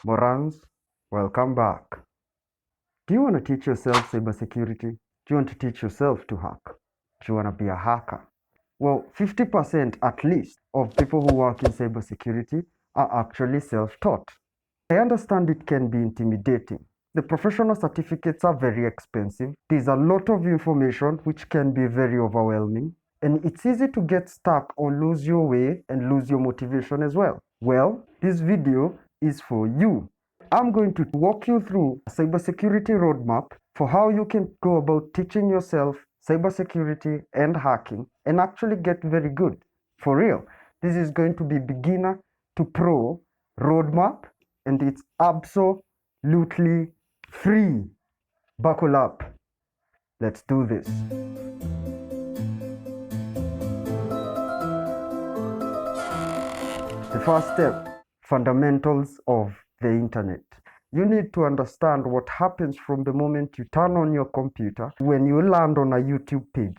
Morans, welcome back. Do you want to teach yourself cybersecurity? Do you want to teach yourself to hack? Do you want to be a hacker? Well, 50% at least of people who work in cybersecurity are actually self-taught. I understand it can be intimidating. The professional certificates are very expensive. There's a lot of information which can be very overwhelming. And it's easy to get stuck or lose your way and lose your motivation as well. Well, this video is for you. I'm going to walk you through a cybersecurity roadmap for how you can go about teaching yourself cybersecurity and hacking and actually get very good. For real, this is going to be beginner to pro roadmap and it's absolutely free. Buckle up. Let's do this. The first step, fundamentals of the internet. You need to understand what happens from the moment you turn on your computer when you land on a YouTube page.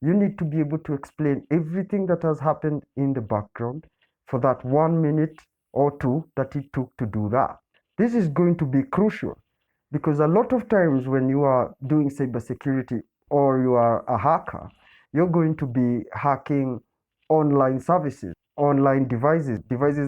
You need to be able to explain everything that has happened in the background for that 1 minute or two that it took to do that. This is going to be crucial because a lot of times when you are doing cybersecurity or you are a hacker, you're going to be hacking online services, online devices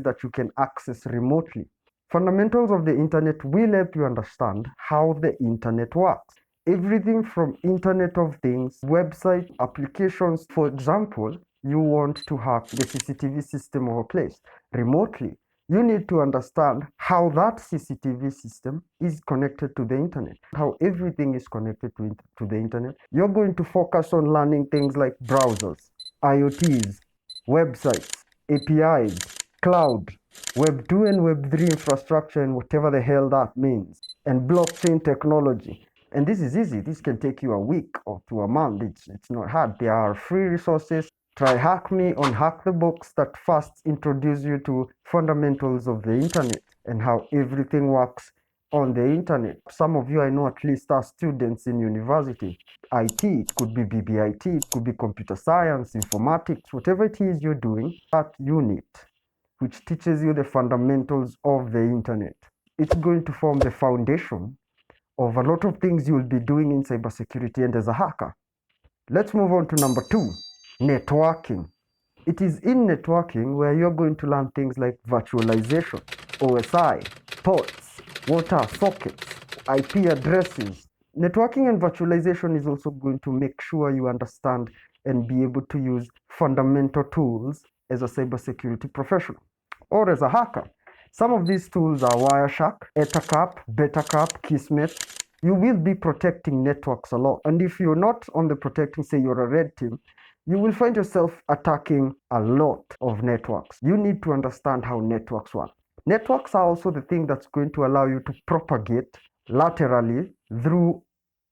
that you can access remotely. Fundamentals of the internet will help you understand how the internet works. Everything from Internet of Things, website, applications. For example, you want to hack the CCTV system of a place remotely. You need to understand how that CCTV system is connected to the internet, how everything is connected to the internet. You're going to focus on learning things like browsers, IoTs, websites, APIs, cloud, Web 2 and Web 3 infrastructure, and whatever the hell that means, and blockchain technology. And this is easy. This can take you a week or to a month. It's not hard. There are free resources. Try Hack Me on Hack the Box that first introduce you to fundamentals of the internet and how everything works on the internet. Some of you I know at least are students in university. IT, it could be BBIT, it could be computer science, informatics, whatever it is you're doing, that unit which teaches you the fundamentals of the internet. It's going to form the foundation of a lot of things you'll be doing in cybersecurity and as a hacker. Let's move on to number 2, networking. It is in networking where you're going to learn things like virtualization, OSI, ports, water sockets, IP addresses. Networking and virtualization is also going to make sure you understand and be able to use fundamental tools as a cybersecurity professional or as a hacker. Some of these tools are Wireshark, Ethercap, Betacap, Kismet. You will be protecting networks a lot. And if you're not on the protecting, say you're a red team, you will find yourself attacking a lot of networks. You need to understand how networks work. Networks are also the thing that's going to allow you to propagate laterally through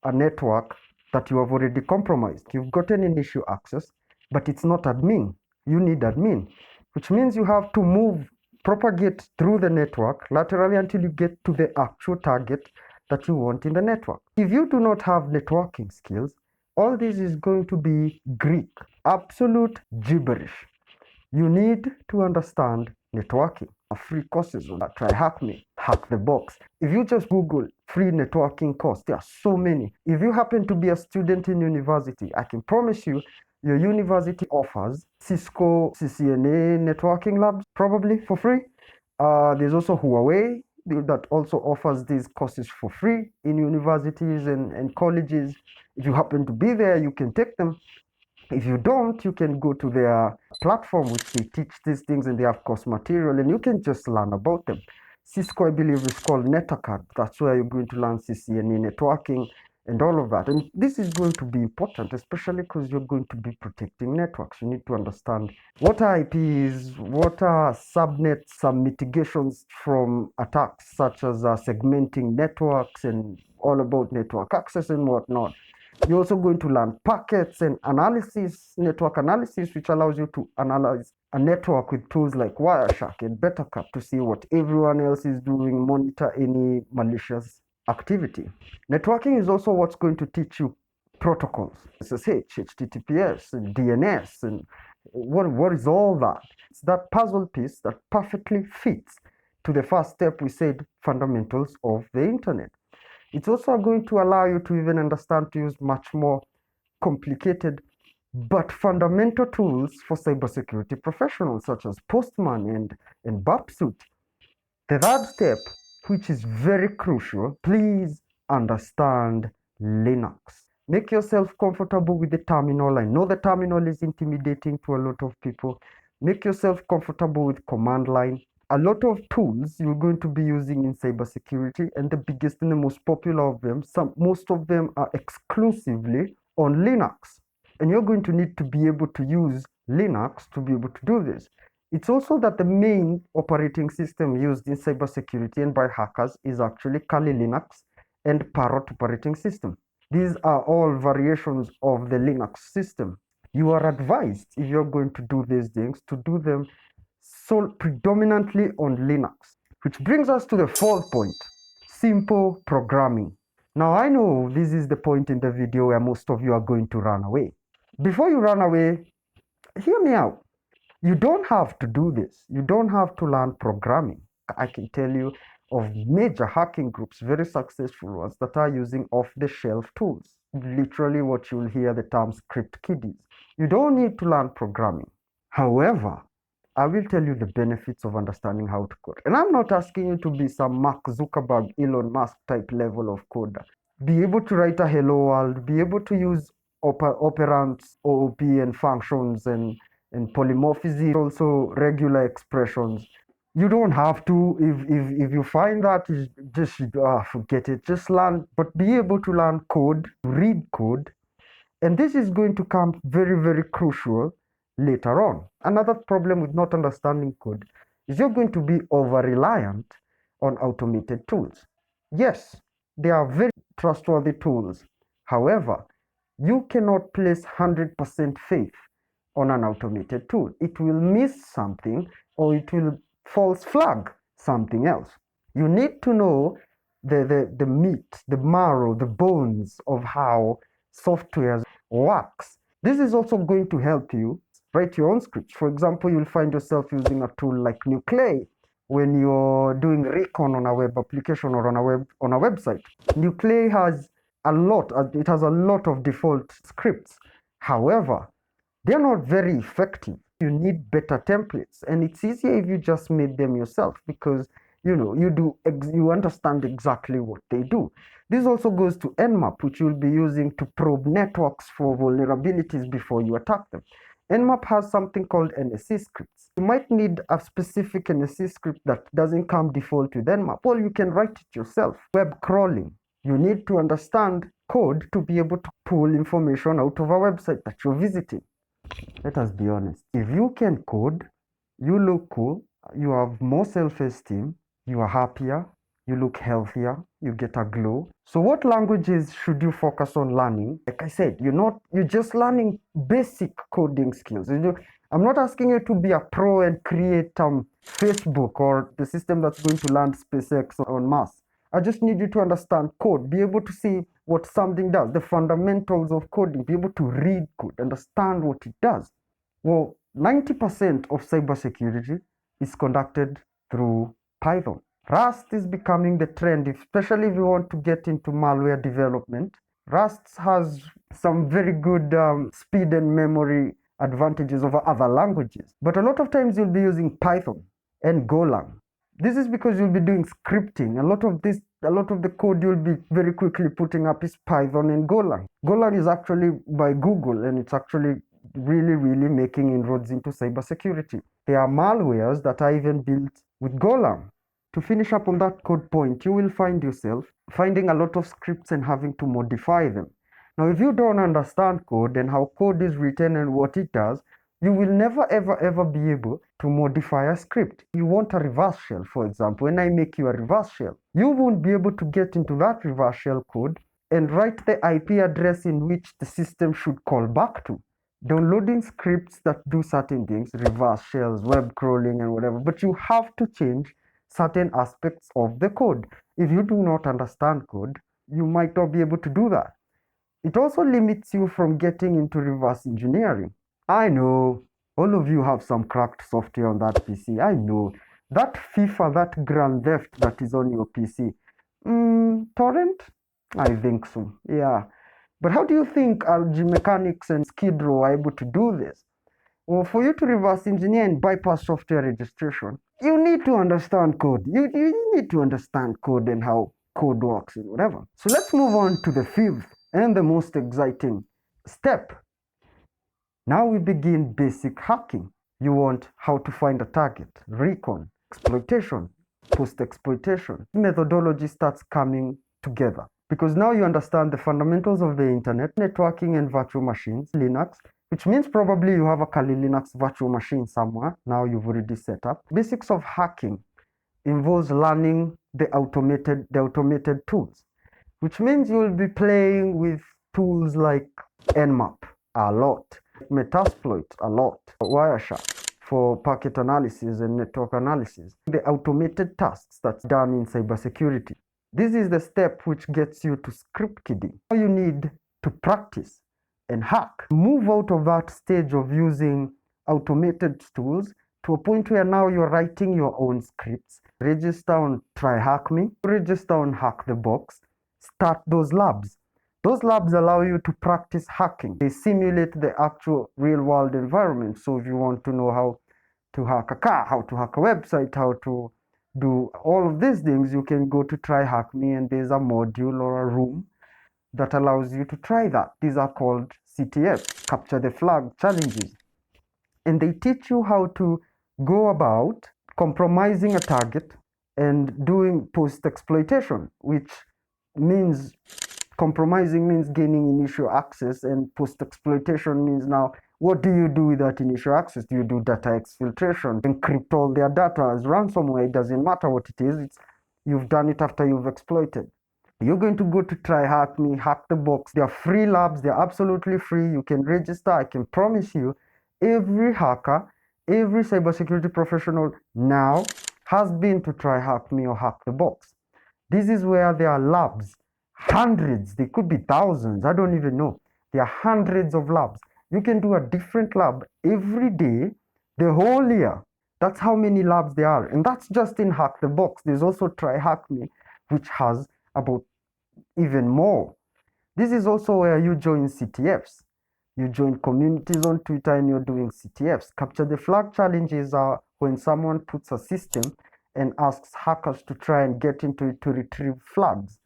a network that you have already compromised. You've gotten initial access, but it's not admin. You need admin, which means you have to propagate through the network laterally until you get to the actual target that you want in the network. If you do not have networking skills, all this is going to be Greek, absolute gibberish. You need to understand networking. Free courses on that. Try Hack Me, Hack the Box. If you just Google free networking course, there are so many. If you happen to be a student in university, I can promise you your university offers Cisco CCNA networking labs probably for free. There's also Huawei that also offers these courses for free in universities and colleges. If you happen to be there, you can take them. If you don't, you can go to their platform, which they teach these things and they have course material, and you can just learn about them. Cisco, I believe, is called NetAcad. That's where you're going to learn CCNA networking and all of that. And this is going to be important, especially because you're going to be protecting networks. You need to understand what are IPs, what are subnets, some mitigations from attacks, such as segmenting networks and all about network access and whatnot. You're also going to learn packets and analysis, network analysis, which allows you to analyze a network with tools like Wireshark and Betacap to see what everyone else is doing, monitor any malicious activity. Networking is also what's going to teach you protocols, SSH, HTTPS, and DNS, and what is all that? It's that puzzle piece that perfectly fits to the first step we said, fundamentals of the internet. It's also going to allow you to even understand to use much more complicated but fundamental tools for cybersecurity professionals such as Postman and Bapsuit. The third step, which is very crucial, please understand Linux. Make yourself comfortable with the terminal. I know the terminal is intimidating to a lot of people. Make yourself comfortable with command line. A lot of tools you're going to be using in cybersecurity, and the biggest and the most popular of them, most of them are exclusively on Linux. And you're going to need to be able to use Linux to be able to do this. It's also that the main operating system used in cybersecurity and by hackers is actually Kali Linux and PARROT operating system. These are all variations of the Linux system. You are advised, if you're going to do these things, to do them predominantly on Linux. Which brings us to the fourth point, simple programming. Now I know this is the point in the video where most of you are going to run away. Before you run away, hear me out. You don't have to do this. You don't have to learn programming. I can tell you of major hacking groups, very successful ones, that are using off-the-shelf tools. Literally what you'll hear the term script kiddies. You don't need to learn programming. However, I will tell you the benefits of understanding how to code. And I'm not asking you to be some Mark Zuckerberg, Elon Musk type level of coder. Be able to write a hello world, be able to use operands, OOP and functions and polymorphism, also regular expressions. You don't have to. If you find that, just forget it. Just learn, but be able to learn code, read code, and this is going to come very, very crucial later on. Another problem with not understanding code is you're going to be over-reliant on automated tools. Yes, they are very trustworthy tools. However, you cannot place 100% faith on an automated tool. It will miss something or it will false flag something else. You need to know the meat, the marrow, the bones of how software works. This is also going to help you write your own scripts. For example, you'll find yourself using a tool like Nuclei when you're doing recon on a web application or on a website. Nuclei has a lot of default scripts. However, they're not very effective. You need better templates, and it's easier if you just made them yourself because you understand exactly what they do. This also goes to Nmap, which you'll be using to probe networks for vulnerabilities before you attack them. Nmap has something called NSE scripts. You might need a specific NSE script that doesn't come default with Nmap. Well, you can write it yourself. Web crawling. You need to understand code to be able to pull information out of a website that you're visiting. Let us be honest. If you can code, you look cool, you have more self-esteem, you are happier, you look healthier, you get a glow. So what languages should you focus on learning? Like I said, you're just learning basic coding skills. I'm not asking you to be a pro and create Facebook or the system that's going to land SpaceX on Mars. I just need you to understand code, be able to see what something does, the fundamentals of coding, be able to read code, understand what it does. Well, 90% of cybersecurity is conducted through Python. Rust is becoming the trend, especially if you want to get into malware development. Rust has some very good speed and memory advantages over other languages. But a lot of times you'll be using Python and Golang. This is because you'll be doing scripting. A lot of the code you'll be very quickly putting up is Python and Golang. Golang is actually by Google, and it's actually really, really making inroads into cybersecurity. There are malwares that are even built with Golang. To finish up on that code point, you will find yourself finding a lot of scripts and having to modify them. Now, if you don't understand code and how code is written and what it does, you will never, ever, ever be able to modify a script. You want a reverse shell, for example, and I make you a reverse shell. You won't be able to get into that reverse shell code and write the IP address in which the system should call back to. Downloading scripts that do certain things, reverse shells, web crawling, and whatever, but you have to change certain aspects of the code. If you do not understand code, you might not be able to do that. It also limits you from getting into reverse engineering. I know all of you have some cracked software on that PC. I know. That FIFA, that Grand Theft that is on your PC. Torrent? I think so, yeah. But how do you think RG Mechanics and Skid Row are able to do this? Well, for you to reverse engineer and bypass software registration, you need to understand code. You need to understand code and how code works and whatever. So let's move on to the fifth and the most exciting step. Now we begin basic hacking. You want how to find a target, recon, exploitation, post-exploitation. Methodology starts coming together because now you understand the fundamentals of the internet, networking and virtual machines, Linux, which means probably you have a Kali Linux virtual machine somewhere. Now you've already set up. Basics of hacking involves learning the automated tools, which means you'll be playing with tools like Nmap a lot, Metasploit a lot, Wireshark for packet analysis and network analysis, the automated tasks that's done in cybersecurity. This is the step which gets you to script kidding. Now you need to practice and hack. Move out of that stage of using automated tools to a point where now you're writing your own scripts. Register on Try Hack Me, register on Hack the Box, start those labs. Those labs allow you to practice hacking. They simulate the actual real-world environment. So if you want to know how to hack a car, how to hack a website, how to do all of these things, you can go to Try Hack Me and there's a module or a room that allows you to try that. These are called CTFs, Capture the Flag Challenges. And they teach you how to go about compromising a target and doing post-exploitation, which means compromising means gaining initial access, and post-exploitation means now what do you do with that initial access? Do you do data exfiltration, encrypt all their data as ransomware? It doesn't matter what it is. You've done it after you've exploited. You're going to go to Try Hack Me, Hack the Box. They're free labs. They're absolutely free. You can register. I can promise you every hacker, every cybersecurity professional now has been to Try Hack Me or Hack the Box. This is where there are labs. Hundreds, they could be thousands, I don't even know. There are hundreds of labs. You can do a different lab every day, the whole year. That's how many labs there are. And that's just in Hack the Box. There's also Try Hack Me, which has about even more. This is also where you join CTFs. You join communities on Twitter and you're doing CTFs. Capture the Flag challenges are when someone puts a system and asks hackers to try and get into it to retrieve flags,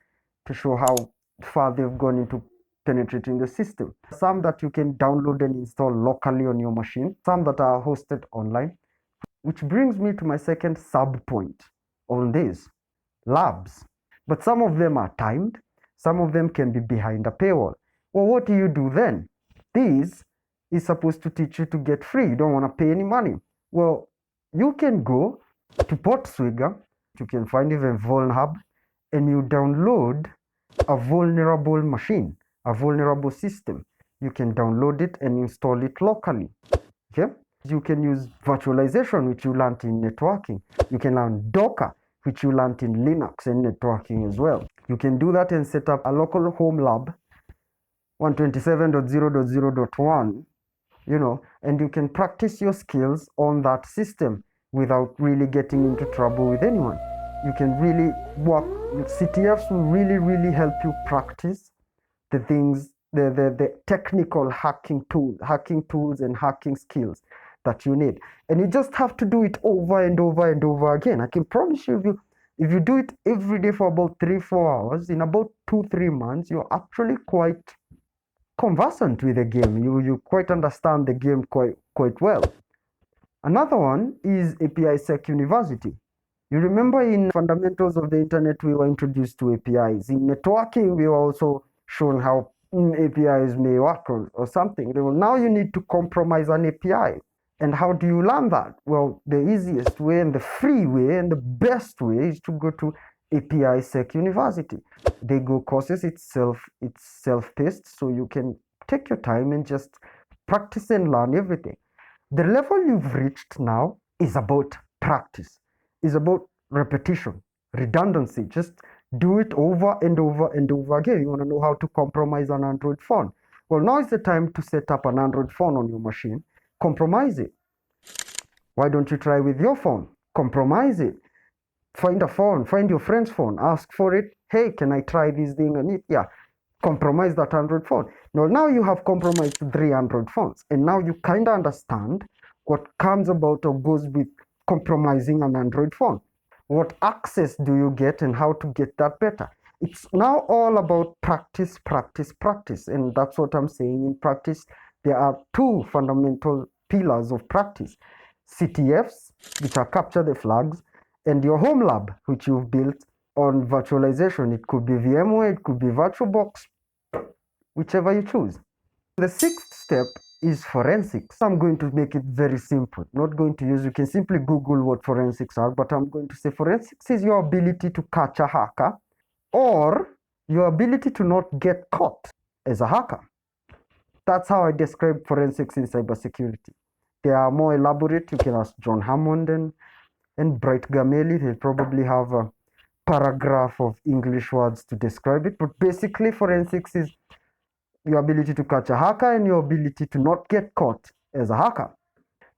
to show how far they've gone into penetrating the system. Some that you can download and install locally on your machine, some that are hosted online, which brings me to my second sub point on this, labs. But some of them are timed, some of them can be behind a paywall. Well, what do you do then? This is supposed to teach you to get free. You don't want to pay any money. Well, you can go to PortSwigger, you can find even Vulnhub, and you download a vulnerable machine, a vulnerable system. You can download it and install it locally. Okay? You can use virtualization, which you learned in networking. You can learn Docker, which you learned in Linux and networking as well. You can do that and set up a local home lab, 127.0.0.1, and you can practice your skills on that system without really getting into trouble with anyone. You can really work with CTFs will really help you practice the things, the technical hacking tools and hacking skills that you need. And you just have to do it over and over and over again. I can promise you, if you do it every day for about 3-4 hours, in about 2-3 months, you're actually quite conversant with the game. You quite understand the game quite well. Another one is API-Sec University. You remember in Fundamentals of the Internet, we were introduced to APIs. In networking, we were also shown how APIs may work or something. Well, now you need to compromise an API. And how do you learn that? Well, the easiest way and the free way and the best way is to go to API-Sec University. They go courses, it's self-paced, so you can take your time and just practice and learn everything. The level you've reached now is about practice, is about repetition, redundancy. Just do it over and over and over again. You want to know how to compromise an Android phone. Well, now is the time to set up an Android phone on your machine. Compromise it. Why don't you try with your phone? compromise it. Find a phone, find your friend's phone, ask for it. Hey, can I try this thing on it? Yeah, compromise that Android phone. Now you have compromised 3 Android phones, and now you kind of understand what comes about or goes with compromising an Android phone. What access do you get and how to get that better? It's now all about practice, practice, practice. And that's what I'm saying. In practice, there are 2 fundamental pillars of practice: CTFs, which are capture the flags, and your home lab, which you've built on virtualization. It could be VMware, it could be VirtualBox, whichever you choose. The 6th step is forensics. I'm going to make it very simple. Not going to use, you can simply Google what forensics are, but I'm going to say forensics is your ability to catch a hacker, or your ability to not get caught as a hacker. That's how I describe forensics in cybersecurity. They are more elaborate. You can ask John Hammond and Bright Gameli. They probably have a paragraph of English words to describe it. But basically, forensics is your ability to catch a hacker and your ability to not get caught as a hacker.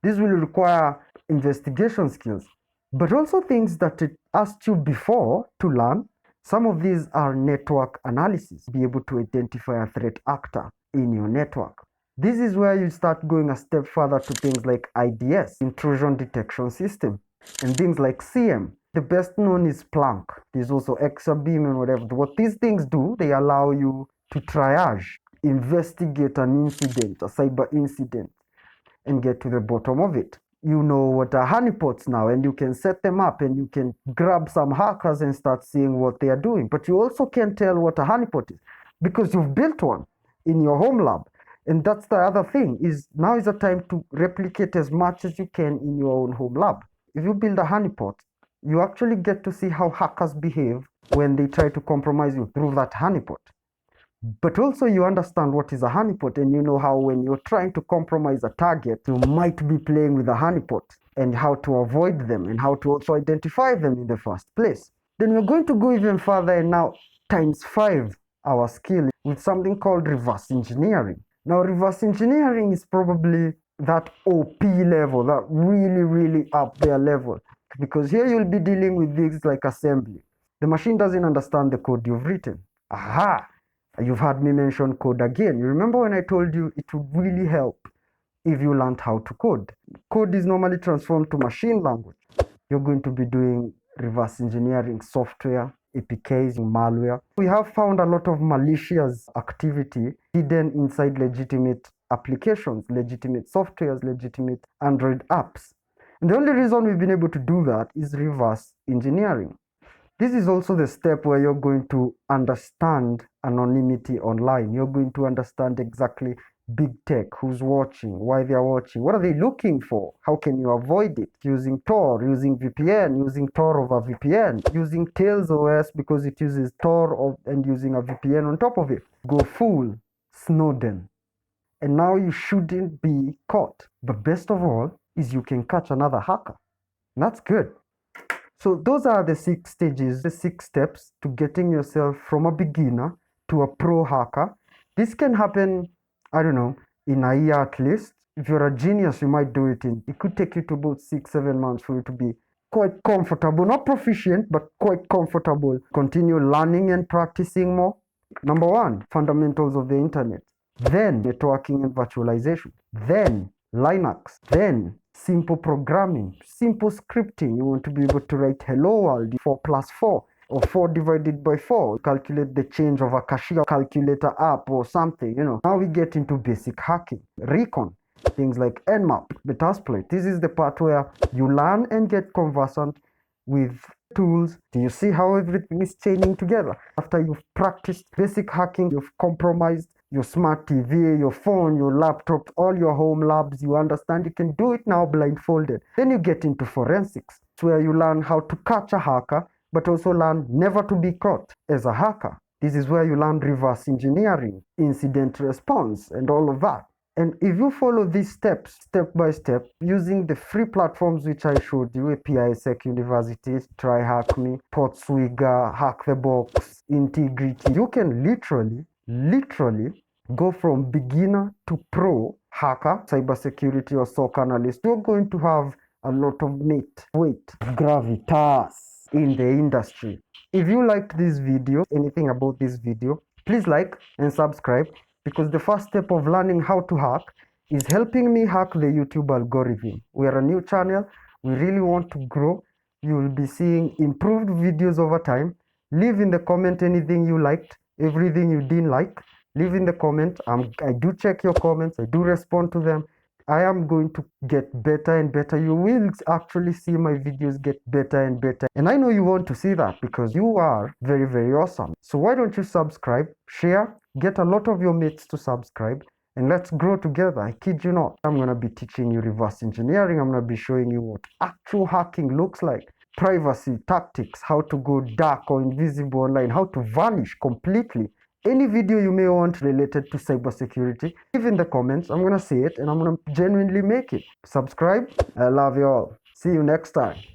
This will require investigation skills, but also things that it asked you before to learn. Some of these are network analysis, be able to identify a threat actor in your network. This is where you start going a step further to things like IDS, intrusion detection system, and things like CM. The best known is Splunk. There's also Exabeam and whatever. What these things do, they allow you to triage, investigate an incident, a cyber incident, and get to the bottom of it. You know what are honeypots now, and you can set them up and you can grab some hackers and start seeing what they are doing. But you also can tell what a honeypot is because you've built one in your home lab. And that's the other thing, is now is the time to replicate as much as you can in your own home lab. If you build a honeypot, you actually get to see how hackers behave when they try to compromise you through that honeypot. But also you understand what is a honeypot, and you know how when you're trying to compromise a target, you might be playing with a honeypot and how to avoid them and how to also identify them in the first place. Then we're going to go even further and now times 5 our skill with something called reverse engineering. Now, reverse engineering is probably that OP level, that really, really up there level, because here you'll be dealing with things like assembly. The machine doesn't understand the code you've written. Aha! You've heard me mention code again. You remember when I told you it would really help if you learned how to code. Code is normally transformed to machine language. You're going to be doing reverse engineering software, APKs, malware. We have found a lot of malicious activity hidden inside legitimate applications, legitimate softwares, legitimate Android apps. And the only reason we've been able to do that is reverse engineering. This is also the step where you're going to understand anonymity online. You're going to understand exactly big tech, who's watching, why they're watching, what are they looking for, how can you avoid it, using Tor, using VPN, using Tor over VPN, using Tails OS because it uses Tor and using a VPN on top of it. Go full Snowden. And now you shouldn't be caught. But best of all is you can catch another hacker. And that's good. So those are the 6 stages, the 6 steps to getting yourself from a beginner to a pro hacker. This can happen, I don't know, in a year at least. If you're a genius, you might do it it could take you to about 6-7 months for you to be quite comfortable, not proficient, but quite comfortable. Continue learning and practicing more. Number 1, fundamentals of the internet. Then networking and virtualization. Then Linux. Then simple programming, simple scripting. You want to be able to write hello world 4+4 or 4 divided by 4, calculate the change of a cashier calculator app or something, Now we get into basic hacking, recon, things like Nmap, Metasploit. This is the part where you learn and get conversant with tools. Do you see how everything is chaining together? After you've practiced basic hacking, you've compromised your smart TV, your phone, your laptop, all your home labs, you understand you can do it now blindfolded. Then you get into forensics. It's where you learn how to catch a hacker, but also learn never to be caught as a hacker. This is where you learn reverse engineering, incident response, and all of that. And if you follow these steps, step by step, using the free platforms which I showed you, APISec University, TryHackMe, Podswigger, Hack the Box, Integrity, you can literally go from beginner to pro hacker, cybersecurity or SOC analyst. You're going to have a lot of weight, gravitas in the industry. If you liked this video, anything about this video, please like and subscribe, because the first step of learning how to hack is helping me hack the YouTube algorithm. We are a new channel. We really want to grow. You will be seeing improved videos over time. Leave in the comment anything you liked, everything you didn't like. Leave in the comment. I do check your comments. I do respond to them. I am going to get better and better. You will actually see my videos get better and better. And I know you want to see that because you are very, very awesome. So why don't you subscribe, share, get a lot of your mates to subscribe, and let's grow together. I kid you not. I'm going to be teaching you reverse engineering. I'm going to be showing you what actual hacking looks like. Privacy tactics, how to go dark or invisible online, how to vanish completely. Any video you may want related to cybersecurity, leave in the comments. I'm gonna see it and I'm gonna genuinely make it. Subscribe. I love you all. See you next time.